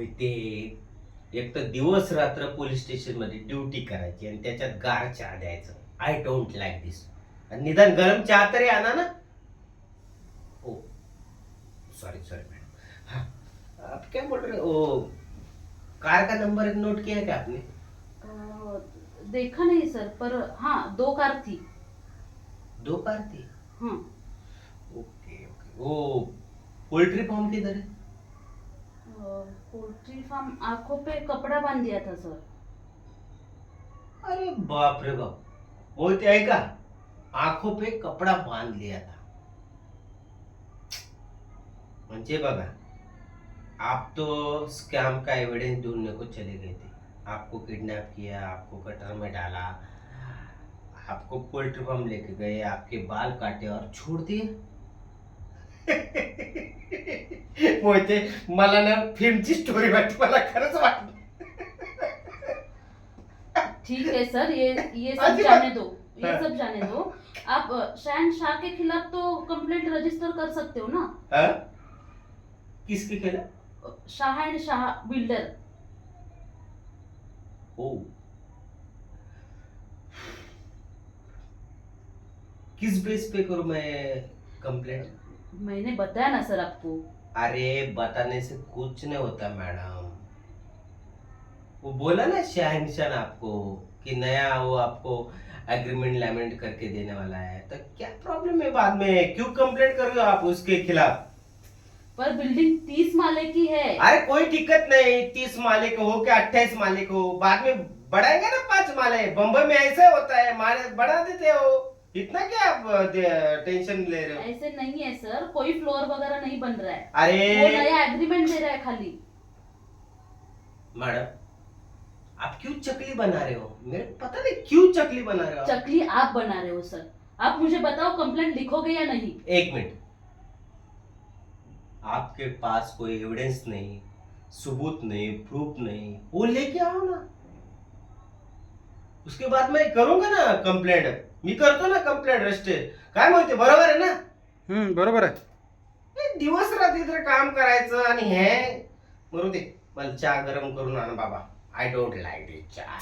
मोहिते, एक तर दिवस रात्र पोलीस स्टेशन मध्ये ड्युटी करायची आणि त्याच्यात गार चहा द्यायचं. आय डोंट लाईक दिस. निदान गरम चहा तरी आणा ना. ओ सॉरी सॉरी मैडम. हाँ, आप क्या बोल रहे हो? कार का नंबर नोट किया है क्या आपने? देखा नहीं सर, पर हाँ 2 कार थी। 2 कार थी. हाँ। Okay okay. वो पोल्ट्री फार्म किधर है? पोल्ट्री फार्म आंखों पे कपड़ा बांध दिया था सर। अरे बाप रे बाप. मोहिते आहे का, आंखों पे कपड़ा बांध लिया था. म्हणजे बघा, आप तो स्कैम का एविडेंस ढूंढने को चले गए थे. आपको किडनैप किया, आपको कटर में डाला, आपको पोल्ट्री फार्म लेके गए, आपके बाल काटे और छोड़ दिए. मोहिते, मला ना फिल्मची स्टोरी वाटते, मला खरंच वाटलं. ठीक है सर, ये सब अजी जाने दो, ये हाँ. सब जाने दो। आप शहनशाह के खिलाफ तो कंप्लेंट रजिस्टर कर सकते हो ना। हाँ? किसके खिलाफ? शहनशाह बिल्डर। ओ, किस बेस पे करूं मैं कंप्लेंट? मैंने बताया ना सर आपको। अरे बताने से कुछ नहीं होता मैडम. वो बोला ना शहनशाह ने आपको कि नया वो आपको एग्रीमेंट लैमिनेट करके देने वाला है, तो क्या प्रॉब्लम है? बाद में क्यों कंप्लेंट कर रहे हो आप उसके खिलाफ? पर बिल्डिंग 30 माले की है। अरे कोई दिक्कत नहीं, 30 माले को हो क्या 28 माले को, बाद में बढ़ाएंगे ना 5 माले. बम्बई में ऐसा होता है, माले बढ़ा देते हो. इतना क्या आप टेंशन ले रहे हो? ऐसे नहीं है सर, कोई फ्लोर वगैरह नहीं बन रहा है। वो अरे नया एग्रीमेंट दे रहा है खाली। मैडम, आप क्यों चकली बना रहे हो? मेरे को पता नहीं क्यों चकली बना रहे हो आप. चकली आप बना रहे हो सर। आप मुझे बताओ कंप्लेंट लिखोगे या नहीं। एक मिनट. आपके पास कोई एविडेंस नहीं, सबूत नहीं, प्रूफ नहीं, वो लेके आओ ना. उसके बाद मैं करूंगा ना कंप्लेंट. मी करतो ना कंप्लेंट रजिस्टर. काय म्हणते, बरोबर आहे ना? बरोबर आहे. हे दिवस रात्री तर काम करायचं आणि हे. मरू दे, मला चहा गरम करून आण बाबा. आय डोंट लाईक दिस चहा.